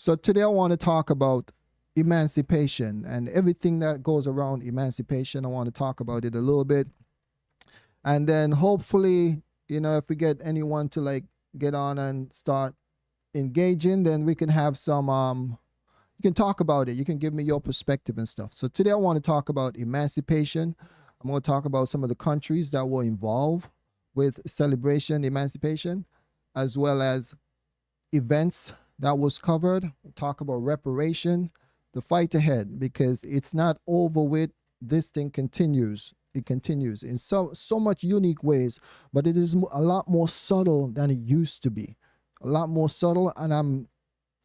So today I want to talk about emancipation and everything that goes around emancipation. I want to talk about it a little bit. And then hopefully, if we get anyone to like get on and start engaging, then we can have some you can talk about it. You can give me your perspective and stuff. So today I want to talk about emancipation. I'm going to talk about some of the countries that were involved with celebration emancipation, as well as events that was covered. We'll talk about reparation, the fight ahead, because it's not over with. This thing continues. It continues in so much unique ways, but it is a lot more subtle than it used to be. A lot more subtle, and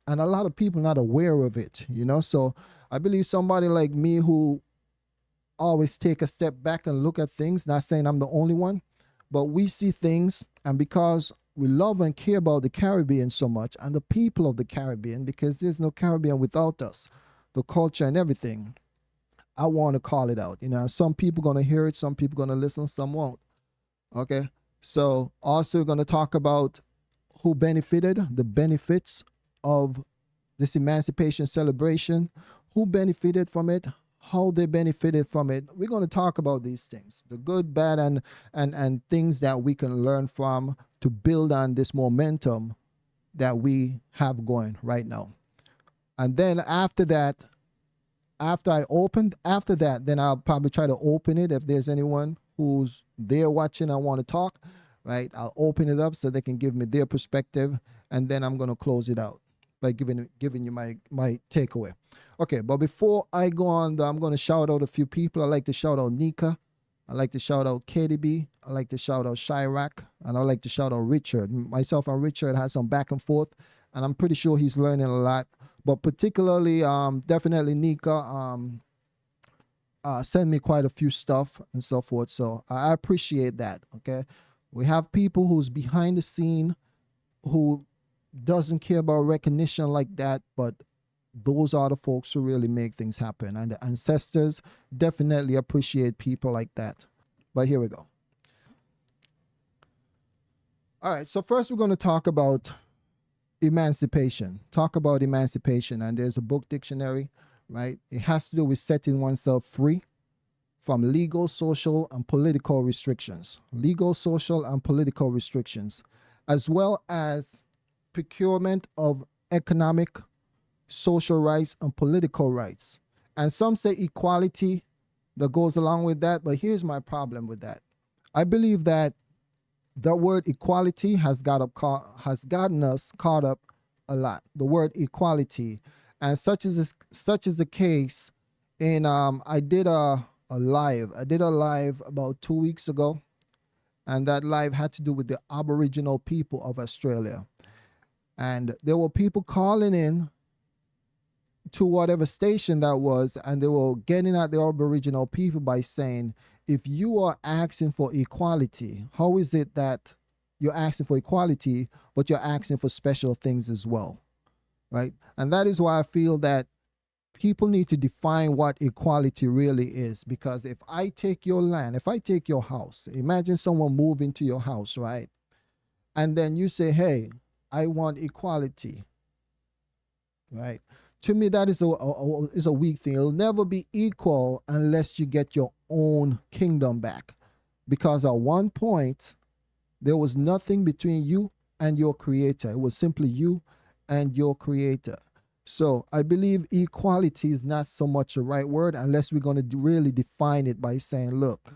a lot of people not aware of it, So I believe somebody like me who always take a step back and look at things, not saying I'm the only one, but we see things, and because we love and care about the Caribbean so much and the people of the Caribbean, because there's no Caribbean without us, the culture and everything, I want to call it out. Some people going to hear it, some people going to listen, some won't. Okay. So also going to talk about who benefited, the benefits of this emancipation celebration, who benefited from it, how they benefited from it. We're going to talk about these things, the good, bad, and things that we can learn from to build on this momentum that we have going right now. And then after that, then I'll probably try to open it if there's anyone who's there watching and want to talk, right? I'll open it up so they can give me their perspective, and then I'm going to close it out by giving you my takeaway. Okay, but before I go on, I'm going to shout out a few people. I like to shout out Nika. I like to shout out KDB. I like to shout out Chirac. And I like to shout out Richard. Myself and Richard had some back and forth, and I'm pretty sure he's learning a lot. But particularly, definitely Nika sent me quite a few stuff and so forth. So I appreciate that, okay? We have people who's behind the scene who doesn't care about recognition like that, but those are the folks who really make things happen. And the ancestors definitely appreciate people like that. But here we go. All right, so first we're going to talk about emancipation. And there's a book dictionary, right? It has to do with setting oneself free from legal, social, and political restrictions. Legal, social, and political restrictions, as well as procurement of economic, social rights, and political rights. And some say equality that goes along with that, but here's my problem with that. I believe that the word equality has gotten us caught up a lot. The word equality, and such is the case. In I did a live about 2 weeks ago, and that live had to do with the Aboriginal people of Australia, and there were people calling in to whatever station that was, and they were getting at the Aboriginal people by saying, if you are asking for equality, how is it that you're asking for equality, but you're asking for special things as well, right? And that is why I feel that people need to define what equality really is, because if I take your land, if I take your house, imagine someone move into your house, right? And then you say, hey, I want equality, right? To me, that is a weak thing. It'll never be equal unless you get your own kingdom back. Because at one point, there was nothing between you and your creator. It was simply you and your creator. So I believe equality is not so much a right word unless we're going to really define it by saying, look,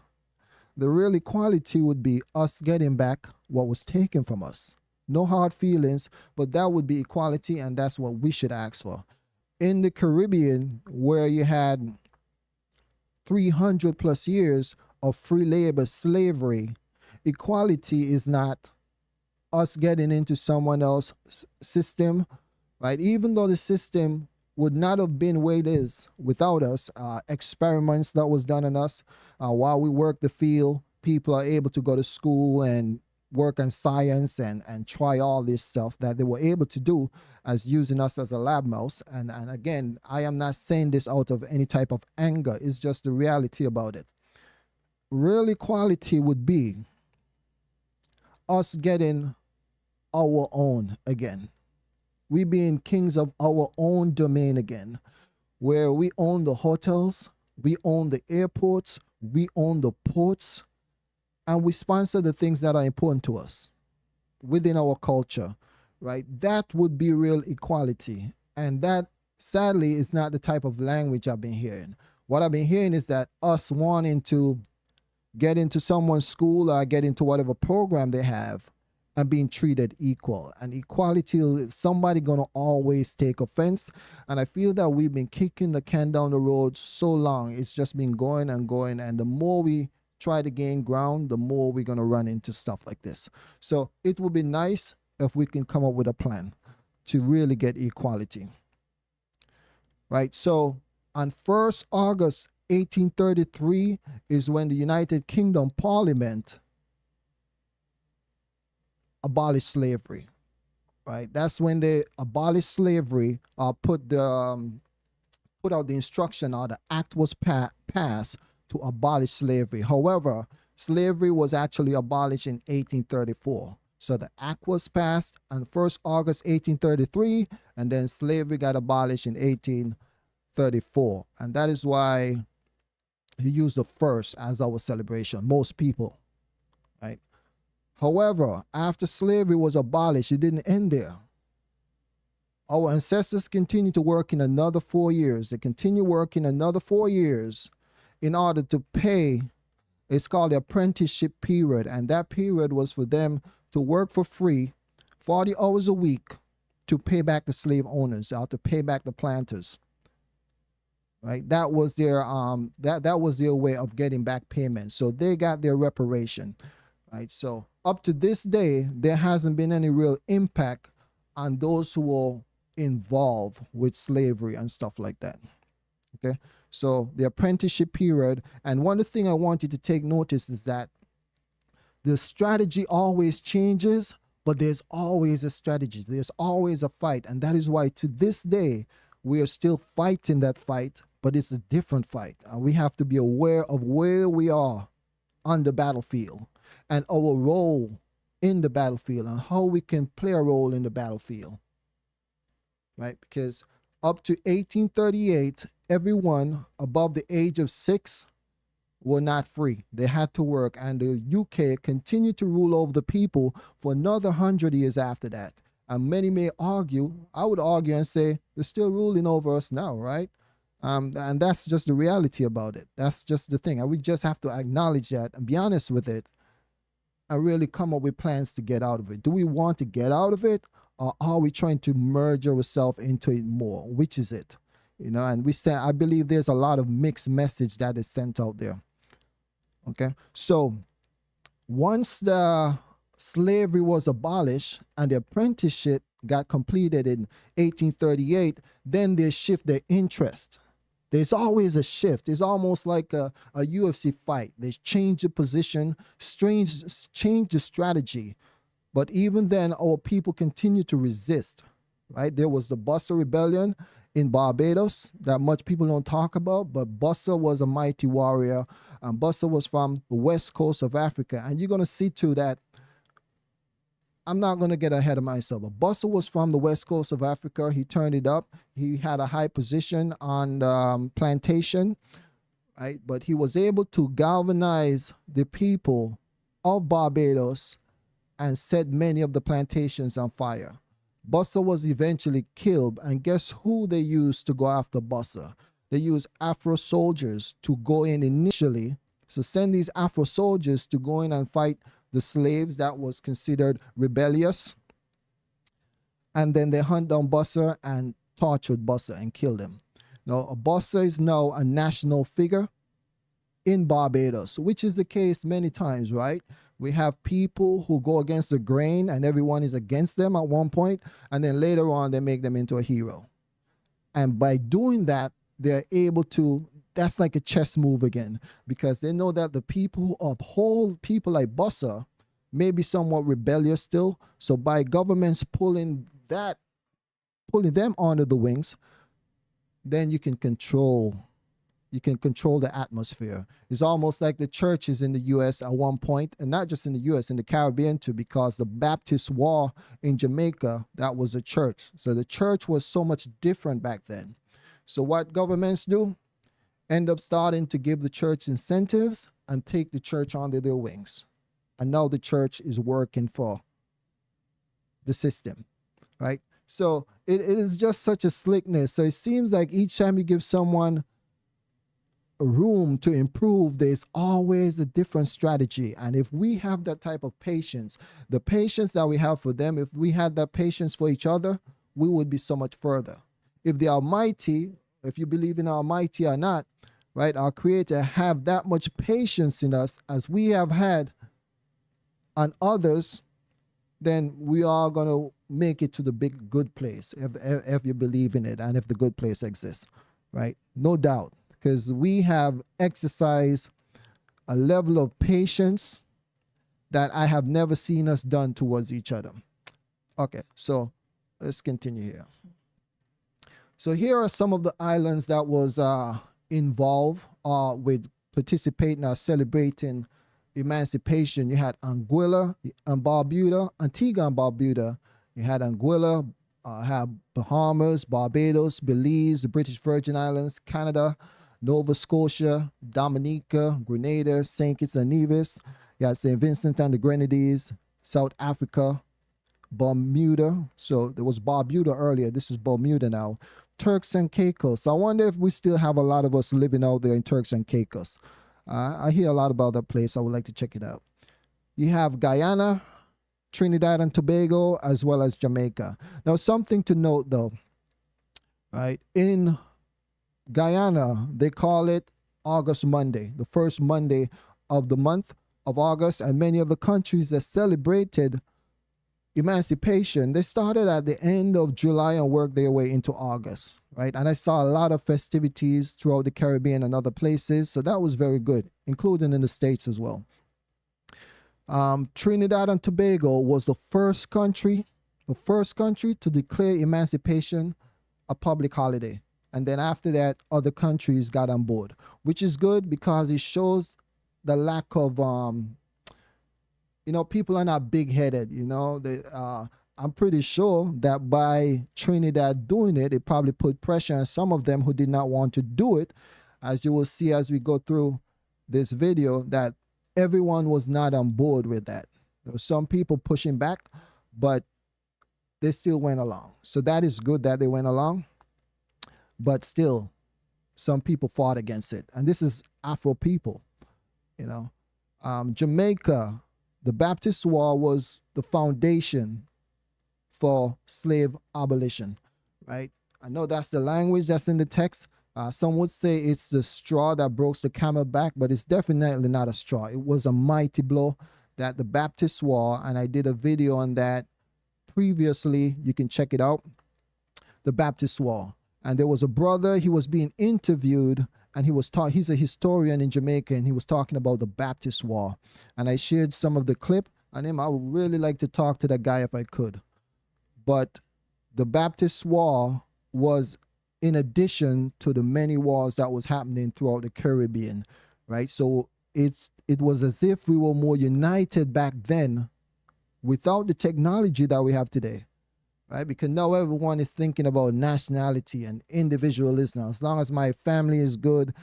the real equality would be us getting back what was taken from us. No hard feelings, but that would be equality, and that's what we should ask for. In the Caribbean, where you had 300 plus years of free labor slavery, equality is not us getting into someone else's system, right? Even though the system would not have been where it is without us, experiments that was done on us while we work the field, people are able to go to school and work on science and try all this stuff that they were able to do as using us as a lab mouse. And again, I am not saying this out of any type of anger. It's just the reality about it. Real equality would be us getting our own again. We being kings of our own domain again, where we own the hotels, we own the airports, we own the ports, and we sponsor the things that are important to us within our culture, right? That would be real equality. And that, sadly, is not the type of language I've been hearing. What I've been hearing is that us wanting to get into someone's school or get into whatever program they have and being treated equal. And equality, somebody gonna always take offense. And I feel that we've been kicking the can down the road so long. It's just been going and going. And the more we try to gain ground, the more we're gonna run into stuff like this. So it would be nice if we can come up with a plan to really get equality. Right? So on 1st August 1833 is when the United Kingdom Parliament abolished slavery. Right? That's when they abolished slavery, put out the instruction, or the act was passed to abolish slavery. However, slavery was actually abolished in 1834. So the act was passed on 1st August 1833, and then slavery got abolished in 1834. And that is why he used the first as our celebration, most people, right? However, after slavery was abolished, it didn't end there. Our ancestors continued to work in another 4 years. They continue working another 4 years in order to pay. It's called the apprenticeship period. And that period was for them to work for free, 40 hours a week, to pay back the slave owners, or to pay back the planters. Right? That was their that was their way of getting back payment. So they got their reparation. Right? So up to this day, there hasn't been any real impact on those who were involved with slavery and stuff like that. Okay? So the apprenticeship period, and one of the things I want you to take notice is that the strategy always changes, but there's always a strategy. There's always a fight. And that is why to this day, we are still fighting that fight, but it's a different fight. And we have to be aware of where we are on the battlefield and our role in the battlefield and how we can play a role in the battlefield. Right? Because up to 1838, everyone above the age of 6 were not free. They had to work, and the UK continued to rule over the people for another 100 years after that. And many may argue, I would argue and say, they're still ruling over us now, right? And that's just the reality about it. That's just the thing. And we just have to acknowledge that and be honest with it and really come up with plans to get out of it. Do we want to get out of it, or are we trying to merge ourselves into it more? Which is it? You know, and we say, I believe there's a lot of mixed message that is sent out there. Okay, so once the slavery was abolished and the apprenticeship got completed in 1838, then they shift their interest. There's always a shift. It's almost like a UFC fight. They change the position, change the strategy. But even then, our people continue to resist, right? There was the Bussa Rebellion in Barbados that much people don't talk about, but Bussa was a mighty warrior, and Bussa was from the west coast of Africa. And you're going to see too that I'm not going to get ahead of myself, but Bussa was from the west coast of Africa. He turned it up. He had a high position on the plantation, right? But he was able to galvanize the people of Barbados and set many of the plantations on fire. Bussa was eventually killed, and guess who they used to go after Bussa? They used Afro soldiers to go in initially. So send these Afro soldiers to go in and fight the slaves that was considered rebellious. And then they hunt down Bussa and tortured Bussa and killed him. Now, Bussa is now a national figure in Barbados, which is the case many times, right? We have people who go against the grain and everyone is against them at one point, and then later on they make them into a hero. And by doing that, they're able to, that's like a chess move again, because they know that the people who uphold people like Bussa may be somewhat rebellious still. So by governments pulling them under the wings, then you can control You can control the atmosphere. It's almost like the churches in the U.S. at one point, and not just in the U.S., in the Caribbean too, because the Baptist War in Jamaica, that was a church. So the church was so much different back then. So what governments do? End up starting to give the church incentives and take the church under their wings. And now the church is working for the system, right? So it is just such a slickness. So it seems like each time you give someone room to improve, there's always a different strategy. And if we have that type of patience, the patience that we have for them, if we had that patience for each other, we would be so much further. If the Almighty, if you believe in Almighty or not, right, our Creator have that much patience in us as we have had on others, then we are going to make it to the big good place if you believe in it and if the good place exists, right? No doubt, because we have exercised a level of patience that I have never seen us done towards each other. Okay, so let's continue here. So here are some of the islands that was involved with participating or celebrating emancipation. You had Anguilla and Barbuda, Antigua and Barbuda. You had Anguilla, had Bahamas, Barbados, Belize, the British Virgin Islands, Canada, Nova Scotia, Dominica, Grenada, St. Kitts and Nevis. You had St. Vincent and the Grenadines, South Africa, Bermuda. So there was Barbuda earlier. This is Bermuda now. Turks and Caicos. I wonder if we still have a lot of us living out there in Turks and Caicos. I hear a lot about that place. I would like to check it out. You have Guyana, Trinidad and Tobago, as well as Jamaica. Now, something to note, though, right? In Guyana, they call it August Monday, the first Monday of the month of August, and many of the countries that celebrated emancipation, they started at the end of July and worked their way into August, right? And I saw a lot of festivities throughout the Caribbean and other places, so that was very good, including in the States as well. Trinidad and Tobago was the first country to declare emancipation a public holiday. And then after that, other countries got on board, which is good because it shows the lack of people are not big-headed, I'm pretty sure that by Trinidad doing it, it probably put pressure on some of them who did not want to do it. As you will see as we go through this video, that everyone was not on board with that. There were some people pushing back, but they still went along. So that is good that they went along, but still, some people fought against it. And this is Afro people, Jamaica, the Baptist War was the foundation for slave abolition, right? I know that's the language that's in the text. Some would say it's the straw that broke the camel back, but it's definitely not a straw. It was a mighty blow that the Baptist War, and I did a video on that previously. You can check it out, the Baptist War. And there was a brother, he was being interviewed, and he's a historian in Jamaica, and he was talking about the Baptist War. And I shared some of the clip on him. I would really like to talk to that guy if I could. But the Baptist War was in addition to the many wars that was happening throughout the Caribbean, right? So it was as if we were more united back then without the technology that we have today. Right? Because now everyone is thinking about nationality and individualism. As long as my family is good,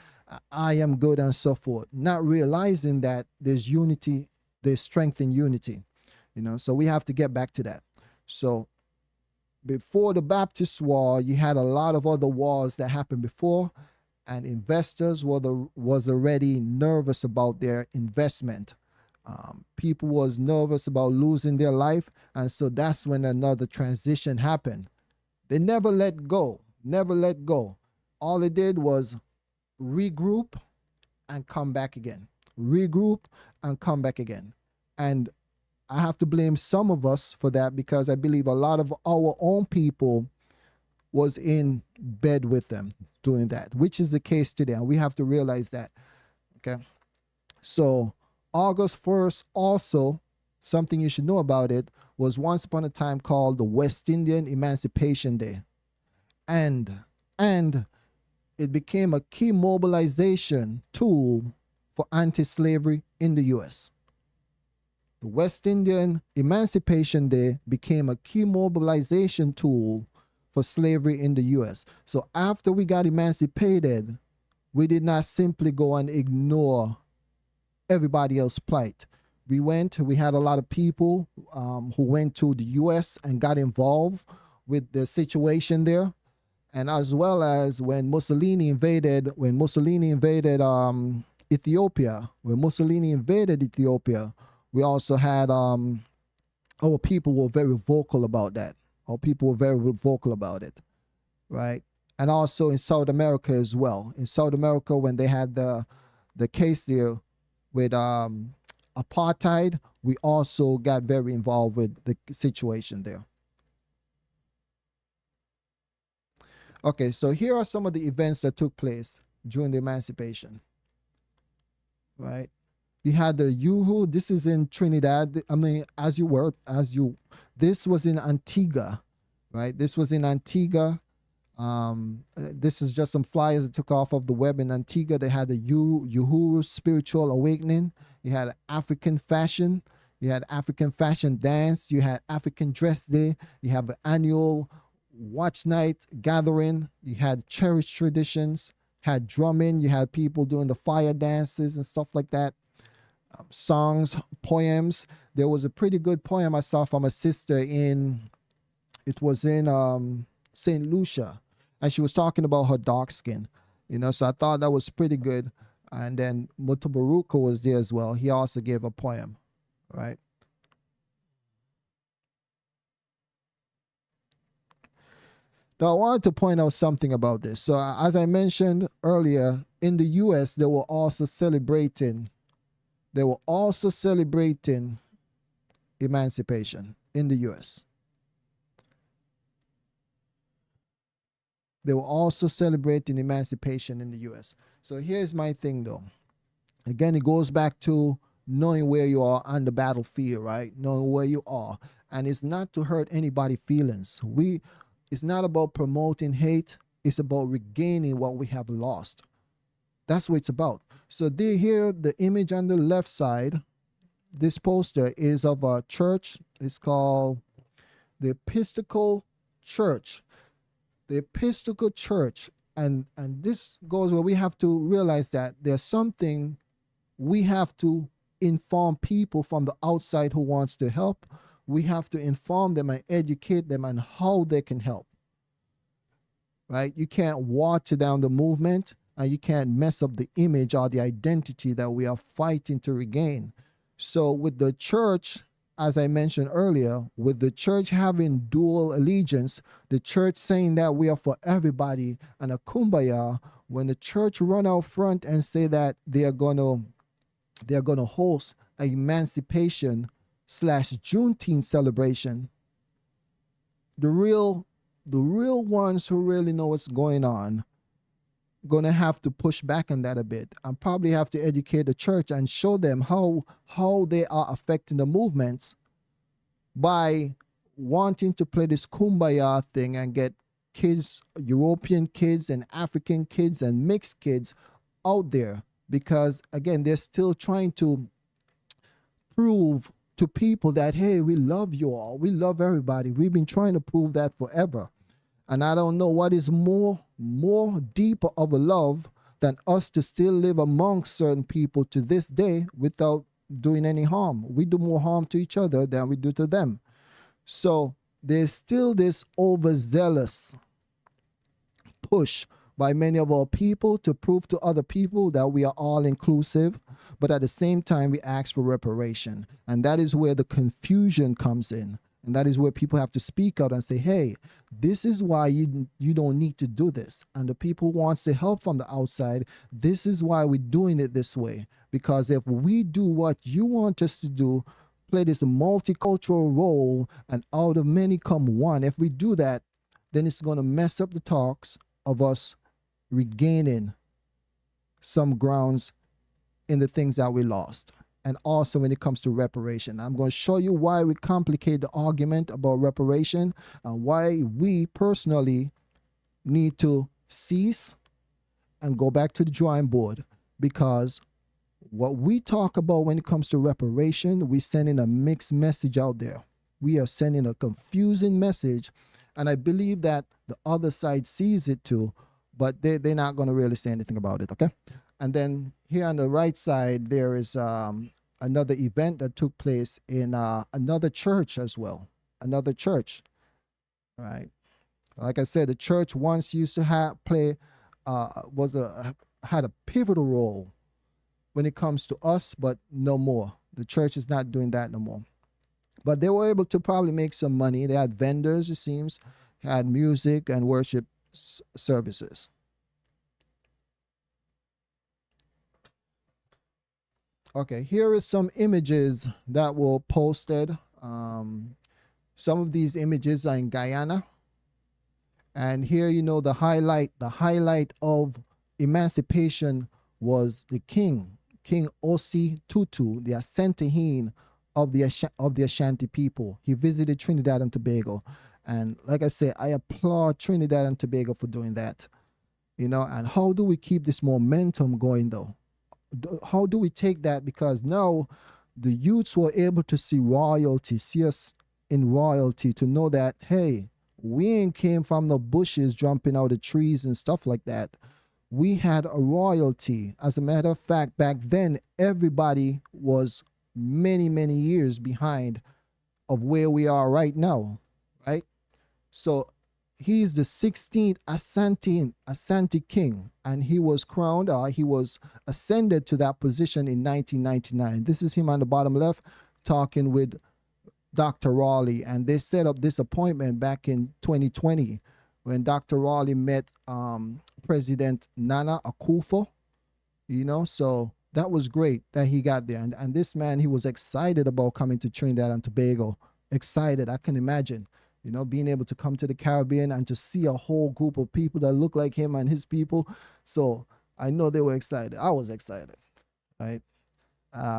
I am good, and so forth. Not realizing that there's unity, there's strength in unity. So we have to get back to that. So before the Baptist War, you had a lot of other wars that happened before, and investors was already nervous about their investment. People was nervous about losing their life, and so that's when another transition happened. They never let go, never let go. All they did was regroup and come back again, regroup and come back again. And I have to blame some of us for that, because I believe a lot of our own people was in bed with them doing that, which is the case today, and we have to realize that. Okay, so August 1st, also, something you should know about it, was once upon a time called the West Indian Emancipation Day. And it became a key mobilization tool for anti-slavery in the U.S. The West Indian Emancipation Day became a key mobilization tool for slavery in the U.S. So after we got emancipated, we did not simply go and ignore everybody else's plight. We had a lot of people who went to the U.S. and got involved with the situation there. And as well as when Mussolini invaded Ethiopia, we also had our people were very vocal about that. Our people were very vocal about it, right? And also in South America as well. In South America, when they had the case there with apartheid, we also got very involved with the situation there. Okay, so here are some of the events that took place during the emancipation, right? You had the Yuhu. This is in Trinidad. I mean, this was in Antigua, right? This was in Antigua. This is just some flyers that took off of the web in Antigua. They had the Uhuru Spiritual Awakening. You had African fashion. You had African fashion dance. You had African Dress Day. You have an annual watch night gathering. You had cherished traditions. Had drumming. You had people doing the fire dances and stuff like that. Songs, poems. There was a pretty good poem I saw from a sister in St. Lucia, and she was talking about her dark skin, so I thought that was pretty good. And then Mutabaruka was there as well. He also gave a poem, right? Now I wanted to point out something about this. So as I mentioned earlier, in the US they were also celebrating emancipation in the US. They were also celebrating emancipation in the US. So here's my thing though. Again, it goes back to knowing where you are on the battlefield, right? Knowing where you are. And it's not to hurt anybody's feelings. It's not about promoting hate. It's about regaining what we have lost. That's what it's about. So here, the image on the left side, this poster is of a church. It's called the Episcopal Church. The Episcopal Church. And this goes where we have to realize that there's something we have to inform people from the outside who wants to help. We have to inform them and educate them on how they can help. Right? You can't water down the movement, and you can't mess up the image or the identity that we are fighting to regain. So with the church, as I mentioned earlier, with the church having dual allegiance, the church saying that we are for everybody and a kumbaya, when the church run out front and say that they're gonna host an Emancipation / Juneteenth celebration, the real ones who really know what's going on gonna have to push back on that a bit and probably have to educate the church and show them how they are affecting the movements by wanting to play this kumbaya thing and get kids, European kids and African kids and mixed kids out there, because again, they're still trying to prove to people that, hey, we love you all, we love everybody. We've been trying to prove that forever. And I don't know what is more deeper of a love than us to still live amongst certain people to this day without doing any harm. We do more harm to each other than we do to them. So there's still this overzealous push by many of our people to prove to other people that we are all inclusive, but at the same time we ask for reparation. And that is where the confusion comes in. And that is where people have to speak out and say, hey, this is why you don't need to do this. And the people who wants to help from the outside, this is why we're doing it this way. Because if we do what you want us to do, play this multicultural role, and out of many come one, if we do that, then it's going to mess up the talks of us regaining some grounds in the things that we lost. And also when it comes to reparation. I'm going to show you why we complicate the argument about reparation and why we personally need to cease and go back to the drawing board, because what we talk about when it comes to reparation, we're sending a mixed message out there. We are sending a confusing message, and I believe that the other side sees it too, but they're not going to really say anything about it, okay? And then here on the right side, there is another event that took place in another church as well, another church, right? Like I said, the church once used to had a pivotal role when it comes to us, but no more. The church is not doing that no more. But they were able to probably make some money. They had vendors, it seems, had music and worship services. Okay, here is some images that were posted. Some of these images are in Guyana. And here, you know, the highlight of emancipation was the king, King Osei Tutu, the Asantehene of the Ashanti people. He visited Trinidad and Tobago. And like I say, I applaud Trinidad and Tobago for doing that. You know, and how do we keep this momentum going though? How do we take that? Because now the youths were able to see royalty, see us in royalty, to know that, hey, we ain't came from the bushes jumping out of trees and stuff like that. We had a royalty. As a matter of fact, back then, everybody was many, many years behind of where we are right now, right? So he's the 16th Asante king, and he was crowned, he was ascended to that position in 1999. This is him on the bottom left talking with Dr. Raleigh, and they set up this appointment back in 2020 when Dr. Raleigh met President Nana Akufo, you know, so that was great that he got there. And this man, he was excited about coming to Trinidad and Tobago. Excited, I can imagine, you know, being able to come to the Caribbean and to see a whole group of people that look like him and his people. So I know they were excited. I was excited, right?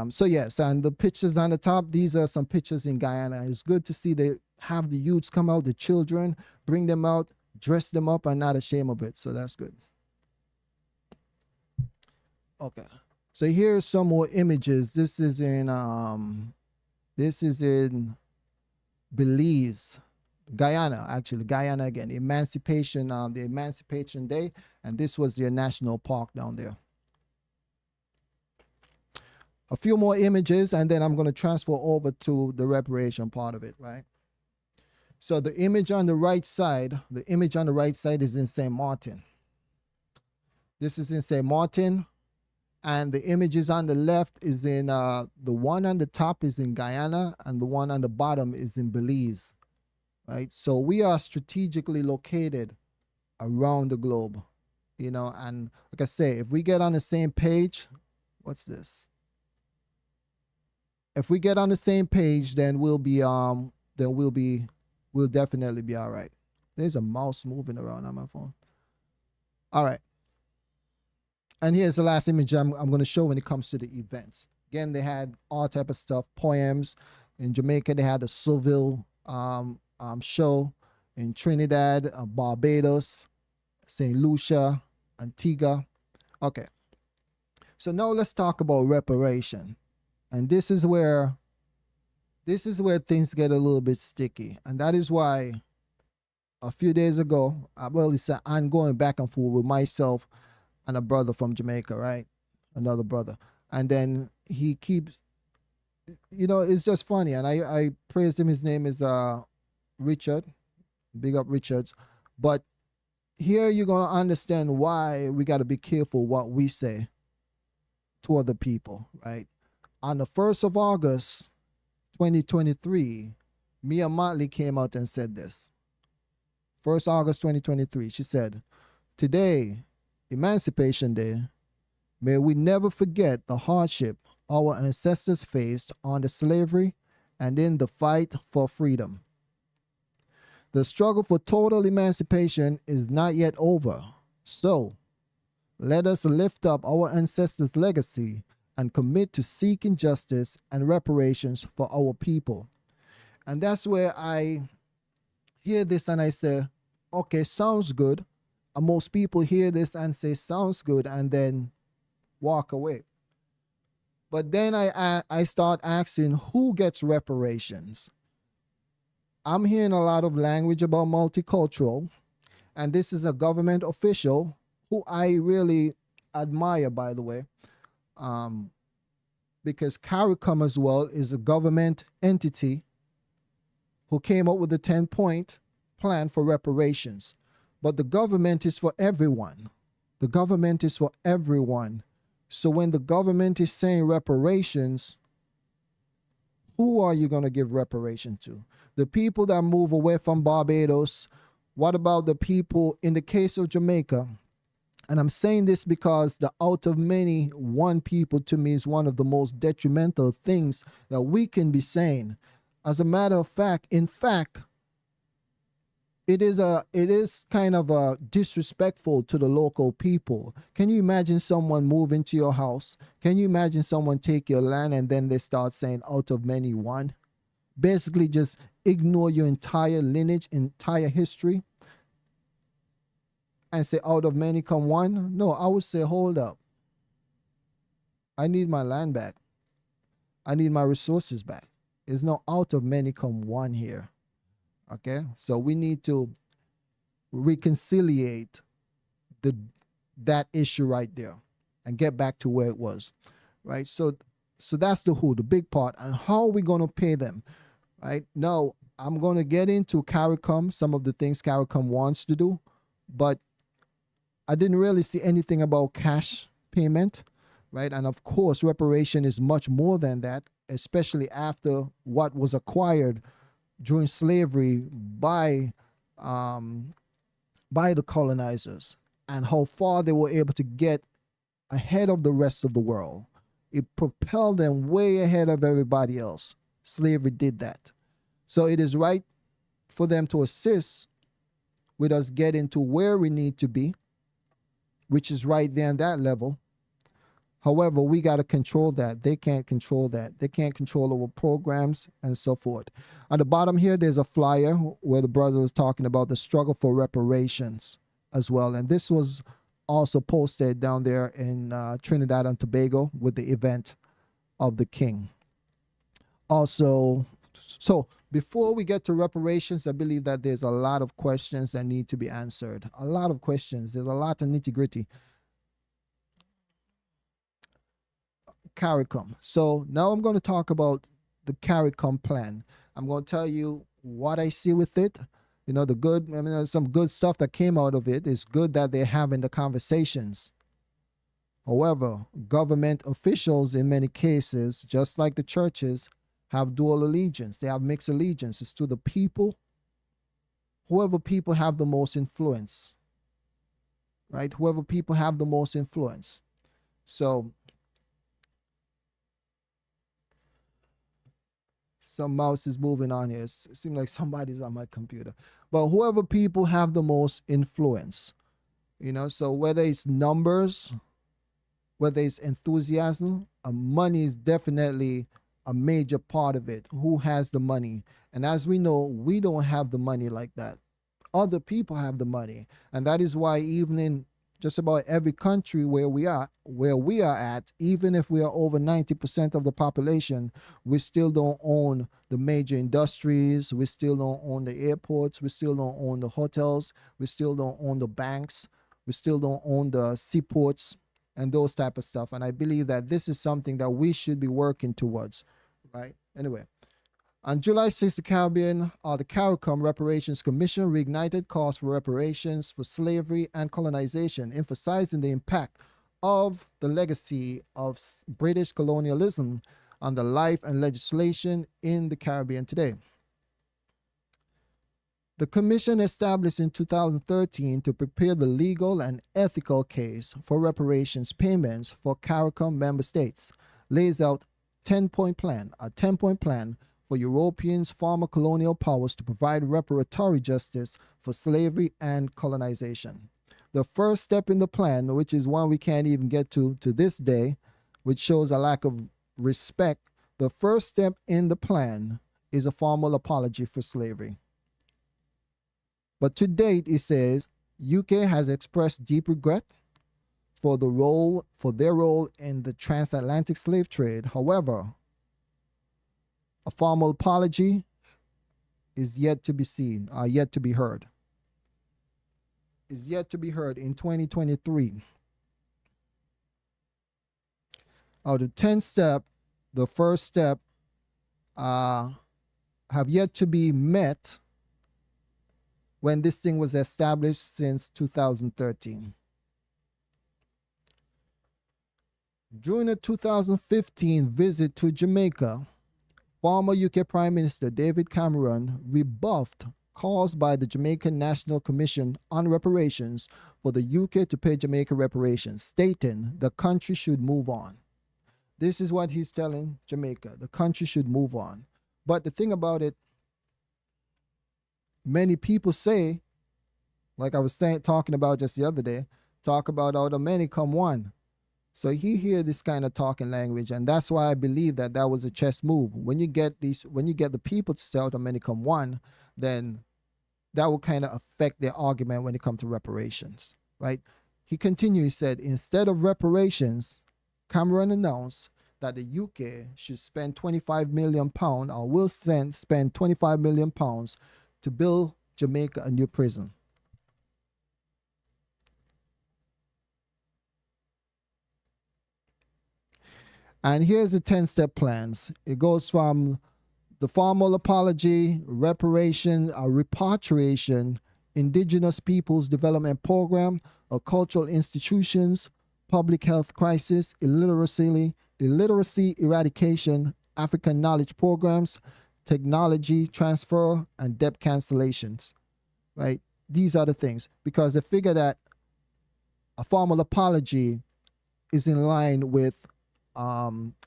So yes, and the pictures on the top, these are some pictures in Guyana. It's good to see they have the youths come out, the children, bring them out, dress them up, and not ashamed of it. So that's good. Okay. So here's some more images. This is in Belize, Guyana, actually, Guyana again. The Emancipation Day, and this was their national park down there. A few more images, and then I'm going to transfer over to the reparation part of it, right? So the image on the right side, is in St. Martin. This is in St. Martin, and the images on the left is in, the one on the top is in Guyana, and the one on the bottom is in Belize, right? So we are strategically located around the globe, you know, and like I say, if we get on the same page, what's this? If we get on the same page, then we'll definitely be all right. There's a mouse moving around on my phone. All right. And here's the last image I'm going to show when it comes to the events. Again, they had all type of stuff, poems. In Jamaica, they had a Seville show. In Trinidad, Barbados, St. Lucia, Antigua. Okay. So now let's talk about reparation. And this is where things get a little bit sticky. And that is why a few days ago, I'm going back and forth with myself and a brother from Jamaica, right? Another brother. And then he keeps, you know, it's just funny. And I praised him. His name is Richard. Big up Richards. But here you're going to understand why we got to be careful what we say to other people, right? On the 1st of August, 2023, Mia Motley came out and said this. 1st August 2023, she said, "Today, Emancipation Day, may we never forget the hardship our ancestors faced under slavery and in the fight for freedom. The struggle for total emancipation is not yet over, so let us lift up our ancestors' legacy and commit to seeking justice and reparations for our people." And that's where I hear this and I say, okay, sounds good. most people hear this and say, sounds good, and then walk away. But then I start asking, who gets reparations? I'm hearing a lot of language about multicultural, and this is a government official who I really admire, by the way, because CARICOM as well is a government entity who came up with a 10-point plan for reparations. But the government is for everyone. The government is for everyone. So when the government is saying reparations, who are you going to give reparation to? The people that move away from Barbados. What about the people in the case of Jamaica? And I'm saying this because the out of many, one people to me is one of the most detrimental things that we can be saying. As a matter of fact, it is kind of disrespectful to the local people. Can you imagine someone move into your house? Can you imagine someone take your land and then they start saying out of many one? Basically just ignore your entire lineage, entire history, and say out of many come one? No, I would say hold up. I need my land back. I need my resources back. There's no out of many come one here. Okay, so we need to reconciliate that issue right there and get back to where it was, right? So that's the who, the big part, and how are we going to pay them, right? Now, I'm going to get into CARICOM, some of the things CARICOM wants to do, but I didn't really see anything about cash payment, right? And of course, reparation is much more than that, especially after what was acquired during slavery by the colonizers and how far they were able to get ahead of the rest of the world. It propelled them way ahead of everybody else. Slavery did that. So it is right for them to assist with us getting to where we need to be, which is right there on that level. However, we got to control that. They can't control that. They can't control our programs and so forth. On the bottom here, there's a flyer where the brother was talking about the struggle for reparations as well. And this was also posted down there in Trinidad and Tobago with the event of the King. Also, so before we get to reparations, I believe that there's a lot of questions that need to be answered. A lot of questions. There's a lot of nitty-gritty. CARICOM. So now I'm going to talk about the CARICOM plan. I'm going to tell you what I see with it. You know, the good, I mean, there's some good stuff that came out of it. It's good that they're having the conversations. However, government officials in many cases, just like the churches, have dual allegiance. They have mixed allegiances to the people, whoever people have the most influence, right? Whoever people have the most influence. So some mouse is moving on here. It seems like somebody's on my computer. But whoever people have the most influence, you know, so whether it's numbers, whether it's enthusiasm, money is definitely a major part of it. Who has the money? And as we know, we don't have the money like that. Other people have the money. And that is why even in just about every country where we are at, even if we are over 90% of the population, we still don't own the major industries. We still don't own the airports. We still don't own the hotels. We still don't own the banks. We still don't own the seaports and those type of stuff. And I believe that this is something that we should be working towards, right? Anyway, on July 6th, the CARICOM Reparations Commission reignited calls for reparations for slavery and colonization, emphasizing the impact of the legacy of British colonialism on the life and legislation in the Caribbean today. The commission, established in 2013 to prepare the legal and ethical case for reparations payments for CARICOM member states, lays out a 10-point plan for Europeans' former colonial powers to provide reparatory justice for slavery and colonization. The first step in the plan, which is one we can't even get to this day, which shows a lack of respect, the first step in the plan is a formal apology for slavery. But to date, it says UK has expressed deep regret for their role in the transatlantic slave trade. However, a formal apology is yet to be seen, yet to be heard. Is yet to be heard in 2023. The 10th step, the first step, have yet to be met when this thing was established since 2013. During a 2015 visit to Jamaica, former UK Prime Minister David Cameron rebuffed calls by the Jamaican National Commission on Reparations for the UK to pay Jamaica reparations, stating the country should move on. This is what he's telling Jamaica. The country should move on. But the thing about it, many people say, like I was talking about just the other day, talk about how the many come one. So he hear this kind of talking language, and that's why I believe that that was a chess move. When you get the people to say how the many come one, then that will kind of affect their argument when it comes to reparations, right? He continued, he said, instead of reparations, Cameron announced that the UK should spend £25 million, or will spend £25 million to build Jamaica a new prison. And here's the 10-step plans. It goes from the formal apology, reparation, repatriation, indigenous peoples development program, cultural institutions, public health crisis, illiteracy eradication, African knowledge programs, technology transfer, and debt cancellations, right? These are the things, because they figure that a formal apology is in line with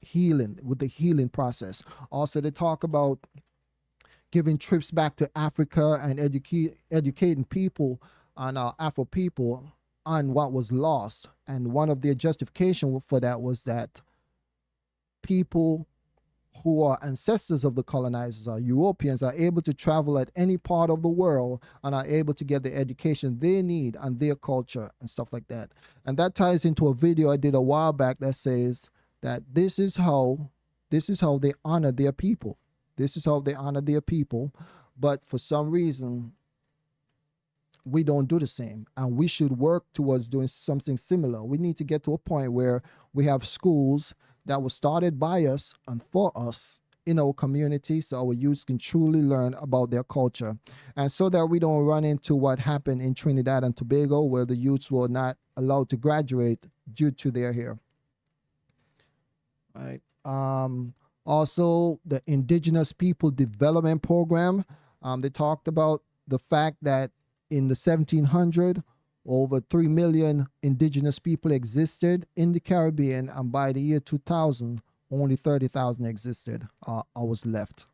healing, with the healing process. Also, they talk about giving trips back to Africa and educating people on Afro people on what was lost. And one of their justification for that was that people who are ancestors of the colonizers, or Europeans, are able to travel at any part of the world and are able to get the education they need on their culture and stuff like that. And that ties into a video I did a while back that says that this is how they honor their people. This is how they honor their people. But for some reason, we don't do the same. And we should work towards doing something similar. We need to get to a point where we have schools that were started by us and for us in our community, so our youths can truly learn about their culture. And so that we don't run into what happened in Trinidad and Tobago, where the youths were not allowed to graduate due to their hair. Right. Also, the Indigenous People Development Program. They talked about the fact that in the 1700s, over 3 million indigenous people existed in the Caribbean, and by the year 2000, only 30,000 existed. I was left.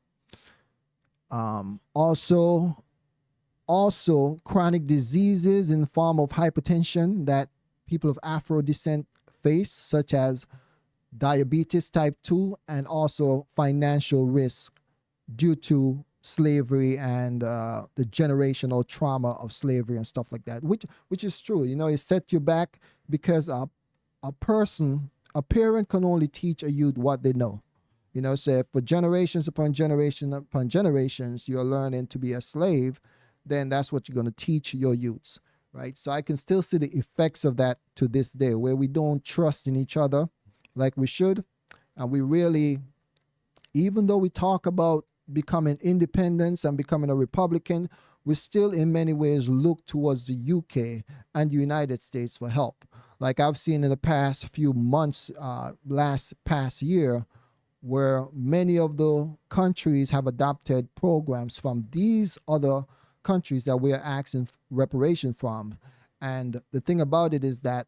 Also, chronic diseases in the form of hypertension that people of Afro descent face, such as diabetes type 2, and also financial risk due to slavery and the generational trauma of slavery and stuff like that, which is true. You know, it sets you back because a parent can only teach a youth what they know. You know, so if for generations upon generation upon generations you're learning to be a slave, then that's what you're going to teach your youths, right? So I can still see the effects of that to this day, where we don't trust in each other like we should, and we really, even though we talk about becoming independence and becoming a Republican, we still in many ways look towards the UK and the United States for help. Like I've seen in the past few months, past year, where many of the countries have adopted programs from these other countries that we are asking reparation from. And the thing about it is that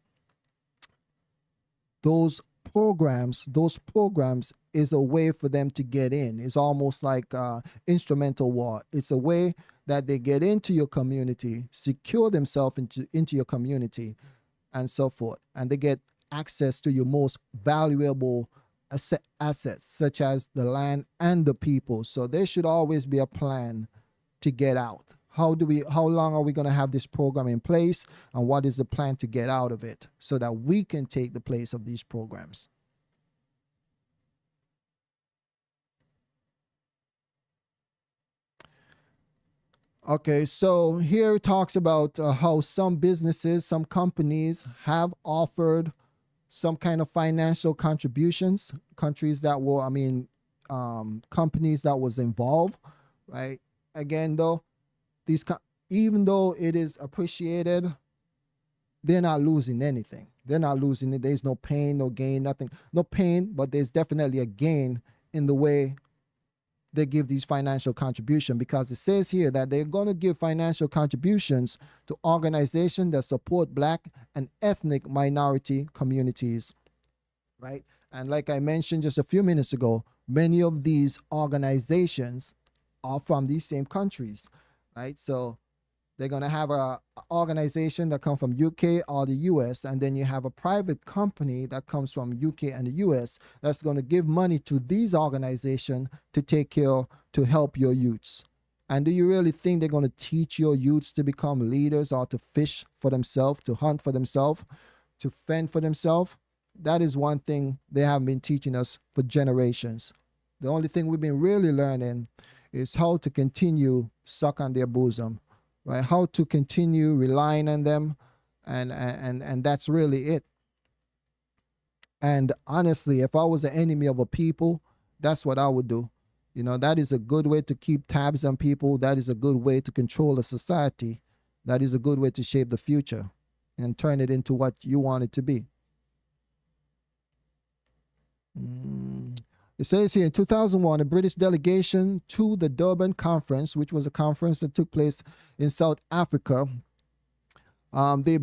those programs is a way for them to get in. It's almost like instrumental war. It's a way that they get into your community, secure themselves into your community, and so forth. And they get access to your most valuable assets, such as the land and the people. So there should always be a plan to get out. How long are we going to have this program in place, and what is the plan to get out of it so that we can take the place of these programs? Okay, so here it talks about how some businesses, some companies have offered some kind of financial contributions, countries that were, companies that was involved, right? Again, though, even though it is appreciated, they're not losing anything. They're not losing it. There's no pain, no gain, nothing. No pain, but there's definitely a gain in the way they give these financial contributions, because it says here that they're going to give financial contributions to organizations that support Black and ethnic minority communities, right? And like I mentioned just a few minutes ago, many of these organizations are from these same countries, right? So they're going to have a organization that comes from UK or the US, and then you have a private company that comes from UK and the US that's going to give money to these organizations to take care, to help your youths. And do you really think they're going to teach your youths to become leaders, or to fish for themselves, to hunt for themselves, to fend for themselves? That is one thing they have been teaching us for generations. The only thing we've been really learning is how to continue suck on their bosom, right? How to continue relying on them, and that's really it. And honestly, if I was the enemy of a people, that's what I would do. You know, that is a good way to keep tabs on people. That is a good way to control a society. That is a good way to shape the future and turn it into what you want it to be. It says here in 2001, a British delegation to the Durban Conference, which was a conference that took place in South Africa, they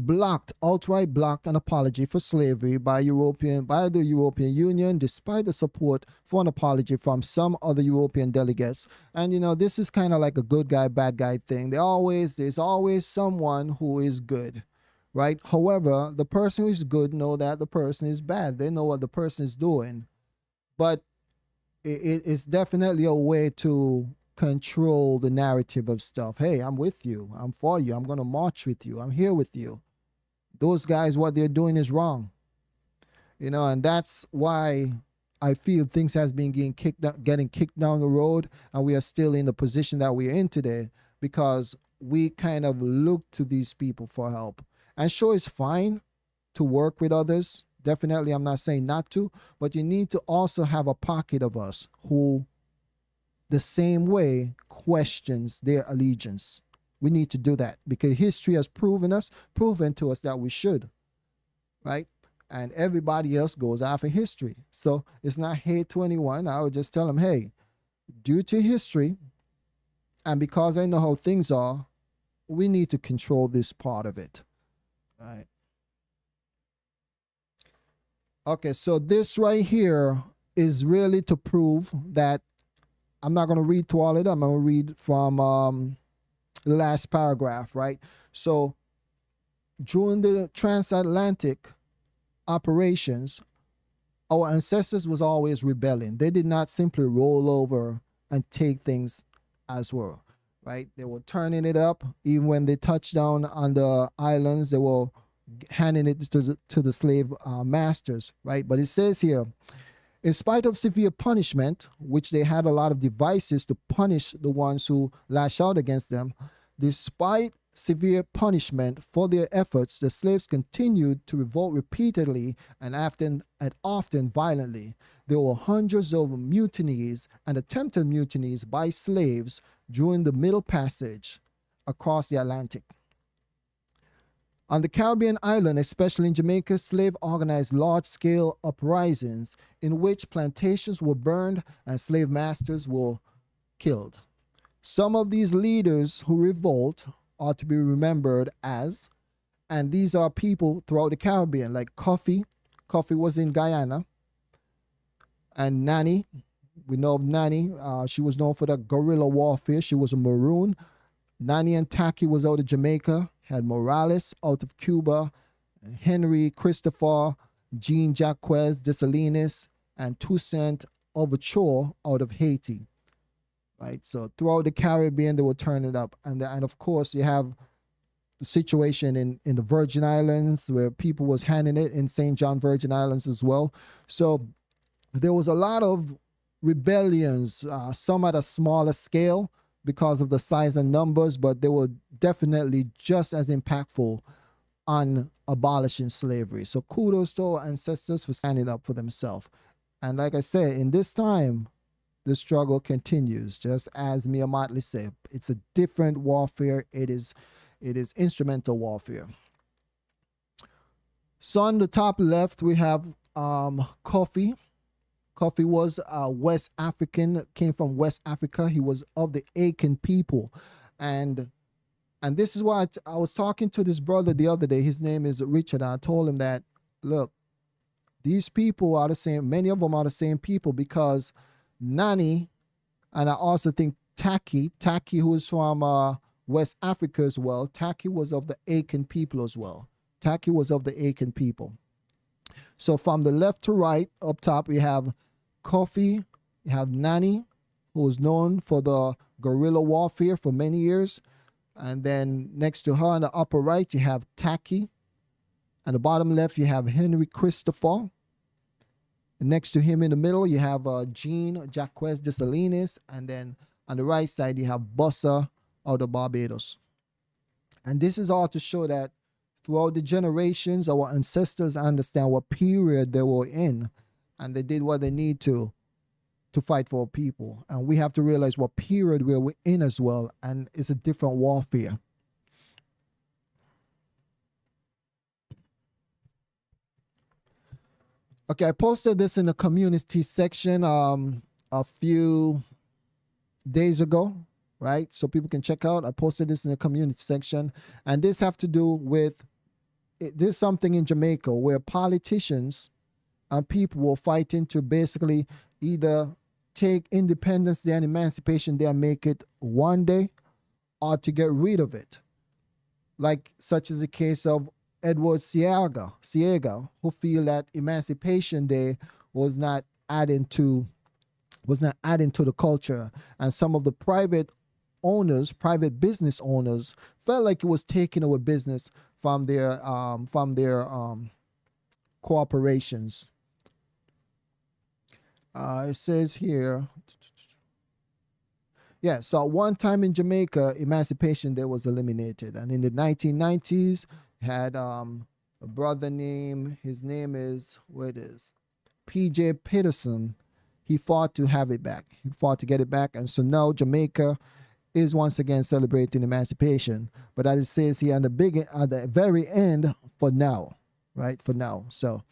outright blocked an apology for slavery by the European Union, despite the support for an apology from some other European delegates. And you know, this is kind of like a good guy, bad guy thing. There's always someone who is good, right? However, the person who is good know that the person is bad. They know what the person is doing, but it's definitely a way to control the narrative of stuff. Hey, I'm with you. I'm for you. I'm going to march with you. I'm here with you. Those guys, what they're doing is wrong. You know, and that's why I feel things has been getting kicked down the road, and we are still in the position that we're in today because we kind of look to these people for help. And sure, it's fine to work with others. Definitely, I'm not saying not to, but you need to also have a pocket of us who the same way questions their allegiance. We need to do that because history has proven to us that we should, right? And everybody else goes after history. So it's not hate to anyone. I would just tell them, hey, due to history, and because I know how things are, we need to control this part of it, right? Okay, so this right here is really to prove that I'm not going to read through all of them. I'm going to read from the last paragraph, right? So during the transatlantic operations, our ancestors was always rebelling. They did not simply roll over and take things as were, right? They were turning it up. Even when they touched down on the islands, they were handing it to the slave masters, right? But it says here, in spite of severe punishment, which they had a lot of devices to punish the ones who lash out against them, despite severe punishment for their efforts, the slaves continued to revolt repeatedly and often violently. There were hundreds of mutinies and attempted mutinies by slaves during the Middle Passage across the Atlantic. On the Caribbean island, especially in Jamaica, slaves organized large-scale uprisings in which plantations were burned and slave masters were killed. Some of these leaders who revolt are to be remembered as, and these are people throughout the Caribbean, like Kofi. Kofi was in Guyana. And Nani, we know of Nani. She was known for the guerrilla warfare. She was a Maroon. Nani and Taki was out of Jamaica. Had Morales out of Cuba, Henry Christophe, Jean-Jacques Dessalines, and Toussaint Louverture out of Haiti, right? So throughout the Caribbean, they will turn it up. And of course, you have the situation in the Virgin Islands where people was handing it in St. John Virgin Islands as well. So there was a lot of rebellions, some at a smaller scale because of the size and numbers, but they were definitely just as impactful on abolishing slavery. So kudos to our ancestors for standing up for themselves. And like I said, in this time, the struggle continues, just as Mia Motley said. It's a different warfare. It is instrumental warfare. So on the top left, we have Kofi. Kofi was West African, came from West Africa. He was of the Akan people. And this is why I was talking to this brother the other day. His name is Richard. I told him that, look, these people are the same. Many of them are the same people because Nani, and I also think Taki, who is from West Africa as well, Taki was of the Akan people as well. Taki was of the Akan people. So from the left to right, up top, we have Kofi, you have Nani, who was known for the guerrilla warfare for many years. And then next to her on the upper right, you have Taki. On the bottom left, you have Henry Christophe. And next to him in the middle, you have Jean-Jacques Dessalines. And then on the right side, you have Bossa out of Barbados. And this is all to show that throughout the generations, our ancestors understand what period they were in. And they did what they need to fight for people. And we have to realize what period we're in as well. And it's a different warfare. Okay, I posted this in the community section a few days ago, right? So people can check out. I posted this in the community section. And this have to do with, there's something in Jamaica where politicians and people were fighting to basically either take Independence Day and Emancipation Day and make it one day, or to get rid of it. Like such as the case of Edward Siega, who feel that Emancipation Day was not adding to the culture, and some of the private business owners felt like it was taking away business from their corporations. It says here, yeah, so at one time in Jamaica, Emancipation Day was eliminated. And in the 1990s, had a brother named, his name is, what it is, P.J. Peterson. He fought to have it back. He fought to get it back. And so now Jamaica is once again celebrating emancipation. But as it says here at the very end, for now, right? For now. So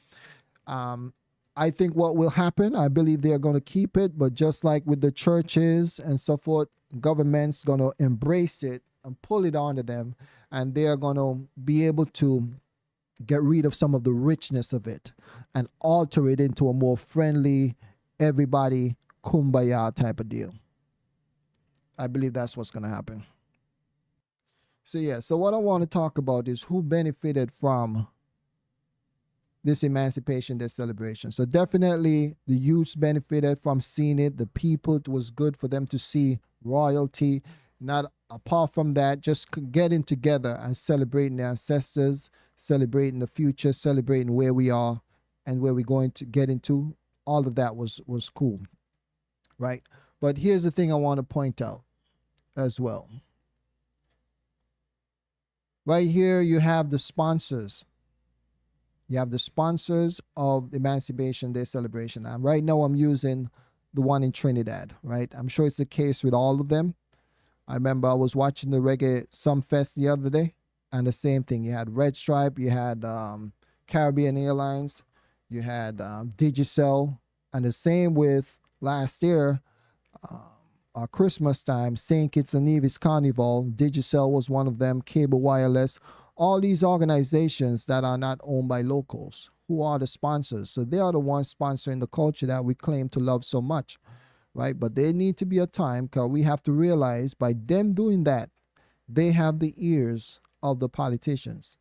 I think what will happen, I believe they're going to keep it, but just like with the churches and so forth, government's going to embrace it and pull it onto them, and they're going to be able to get rid of some of the richness of it and alter it into a more friendly, everybody kumbaya type of deal. I believe that's what's going to happen. So yeah, so what I want to talk about is who benefited from this Emancipation Day celebration. So definitely the youth benefited from seeing it. The people, it was good for them to see royalty. Not apart from that, just getting together and celebrating their ancestors, celebrating the future, celebrating where we are and where we're going to get into. All of that was cool, right? But here's the thing I want to point out as well. Right here, you have the sponsors. You have the sponsors of the Emancipation Day celebration. And right now I'm using the one in Trinidad, right? I'm sure it's the case with all of them. I remember I was watching the Reggae Sumfest the other day, and the same thing. You had Red Stripe, you had Caribbean Airlines, you had Digicel, and the same with last year, Christmas time, St. Kitts and Nevis Carnival. Digicel was one of them, Cable Wireless. All these organizations that are not owned by locals, who are the sponsors. So they are the ones sponsoring the culture that we claim to love so much, right? But there need to be a time, because we have to realize by them doing that, they have the ears of the politicians,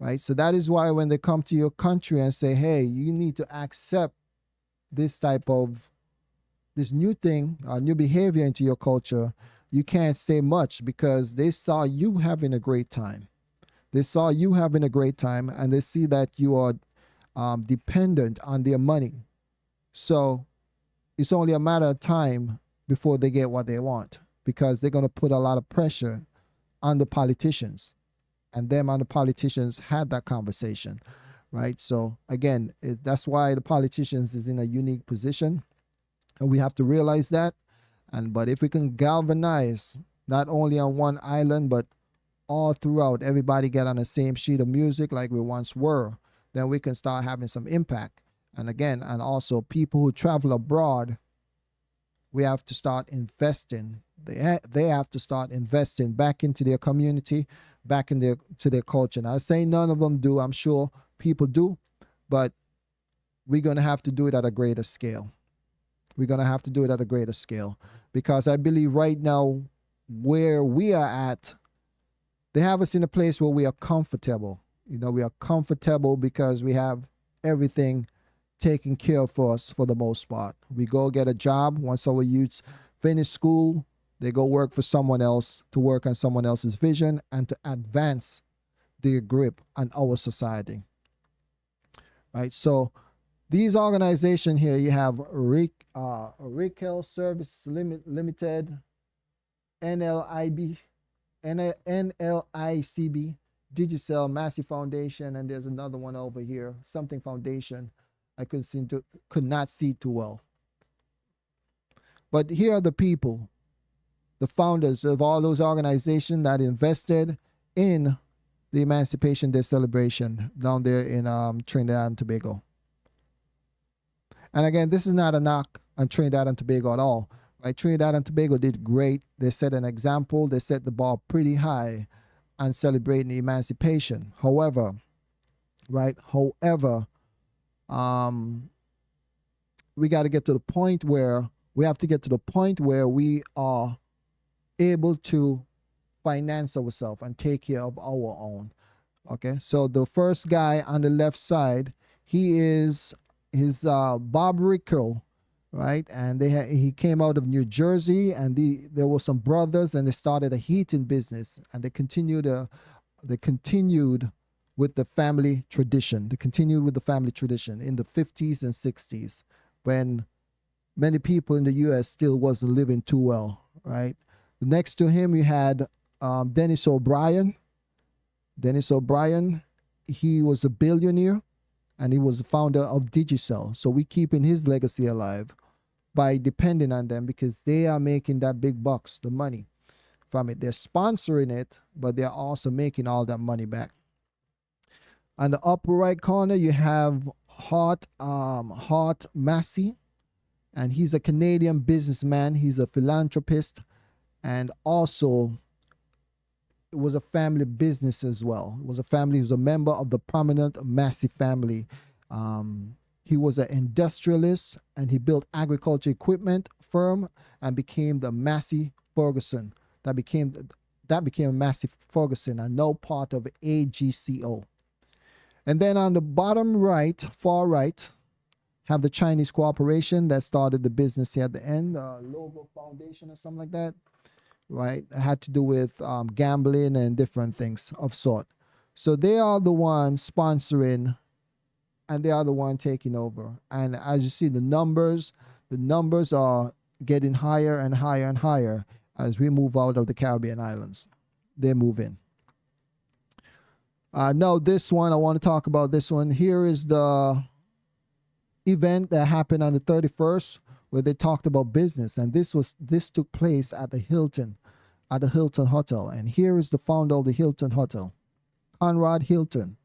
right? So that is why when they come to your country and say, hey, you need to accept this type of this new thing, new behavior into your culture, you can't say much because they saw you having a great time. They saw you having a great time, and they see that you are dependent on their money. So it's only a matter of time before they get what they want, because they're going to put a lot of pressure on the politicians. And them and the politicians had that conversation, right? So again, that's why the politicians is in a unique position, and we have to realize that. But if we can galvanize not only on one island but all throughout, everybody get on the same sheet of music like we once were, then we can start having some impact. And again, and also people who travel abroad, we have to start investing. They have to start investing back into their community, back into their culture. Now, I say none of them do. I'm sure people do, but we're going to have to do it at a greater scale. We're going to have to do it at a greater scale, because I believe right now where we are at, they have us in a place where we are comfortable. You know, we are comfortable because we have everything taken care of for us for the most part. We go get a job. Once our youths finish school, they go work for someone else to work on someone else's vision and to advance their grip on our society. Right? So these organizations here, you have Retail Service Limited, NLIB, NLICB, Digicel, Massey Foundation, and there's another one over here, something foundation. I could not see too well. But here are the people, the founders of all those organizations that invested in the Emancipation Day celebration down there in Trinidad and Tobago. And again, this is not a knock on Trinidad and Tobago at all. Right? Trinidad and Tobago did great. They set an example. They set the bar pretty high on celebrating the emancipation. However, we got to get to the point where we are able to finance ourselves and take care of our own. Okay, so the first guy on the left side, he's Bob Rickle, right? And he came out of New Jersey, and there were some brothers, and they started a heating business, and they continued with the family tradition. They continued with the family tradition in the 50s and 60s, when many people in the U.S. still wasn't living too well, right? Next to him, you had Dennis O'Brien. Dennis O'Brien, he was a billionaire, and he was the founder of Digicel. So we're keeping his legacy alive by depending on them, because they are making that big bucks, the money from it. They're sponsoring it, but they're also making all that money back. On the upper right corner, you have Hart Massey, and he's a Canadian businessman. He's a philanthropist, and also it was a family business as well. It was a family. He was a member of the prominent Massey family. He was an industrialist, and he built agriculture equipment firm and became the Massey Ferguson. That became Massey Ferguson, and now part of AGCO. And then on the bottom right, far right, have the Chinese Corporation that started the business here at the end, Lobo Foundation or something like that, right? It had to do with gambling and different things of sort. So they are the ones sponsoring, and they are the one taking over. And as you see, the numbers are getting higher and higher and higher as we move out of the Caribbean islands. They move in. Now this one, I want to talk about this one. Here is the event that happened on the 31st, where they talked about business, and this took place at the Hilton Hotel. And here is the founder of the Hilton Hotel, Conrad Hilton,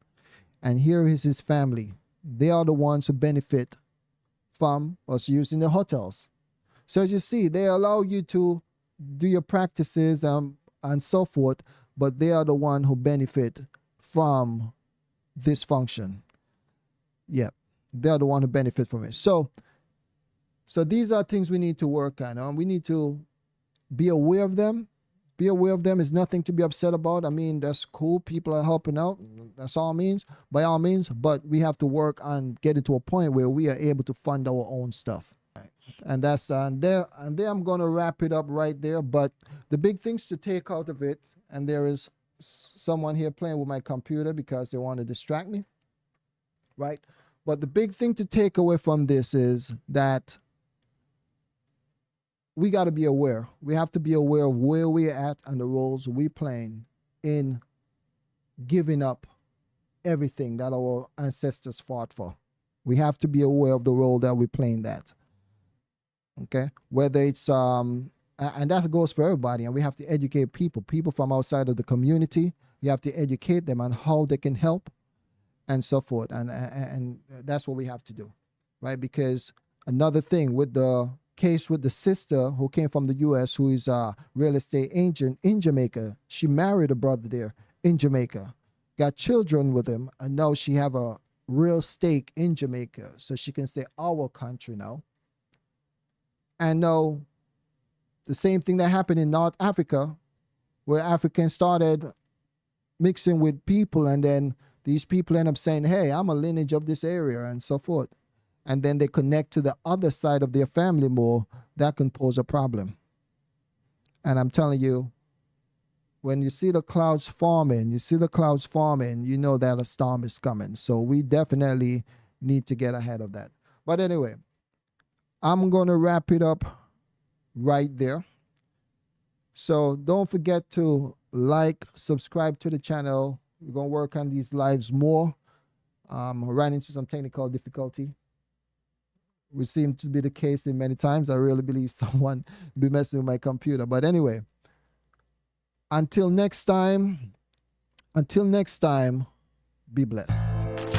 and here is his family. They are the ones who benefit from us using the hotels. So as you see, they allow you to do your practices and so forth, but they are the one who benefit from this function. Yeah, they're the one who benefit from it. So these are things we need to work on. We need to be aware of them. Be aware of them is nothing to be upset about. I mean, that's cool. People are helping out. That's all means, by all means. But we have to work on getting to a point where we are able to fund our own stuff. And that's there. And there I'm going to wrap it up right there. But the big things to take out of it, and there is someone here playing with my computer because they want to distract me, right? But the big thing to take away from this is that we got to be aware. We have to be aware of where we're at and the roles we're playing in giving up everything that our ancestors fought for. We have to be aware of the role that we're playing that. Okay? Whether it's, and that goes for everybody, and we have to educate people from outside of the community. You have to educate them on how they can help and so forth. And that's what we have to do, right? Because another thing with the case with the sister who came from the U.S., who is a real estate agent in Jamaica. She married a brother there in Jamaica, got children with him, and now she have a real stake in Jamaica, so she can say our country now. And now the same thing that happened in North Africa, where Africans started mixing with people, and then these people end up saying, hey, I'm a lineage of this area and so forth. And then they connect to the other side of their family more, that can pose a problem. And I'm telling you, when you see the clouds forming, you know that a storm is coming. So we definitely need to get ahead of that. But anyway, I'm going to wrap it up right there. So don't forget to like, subscribe to the channel. We're going to work on these lives more. Ran into some technical difficulty, which seemed to be the case in many times. I really believe someone be messing with my computer. But anyway, until next time, be blessed.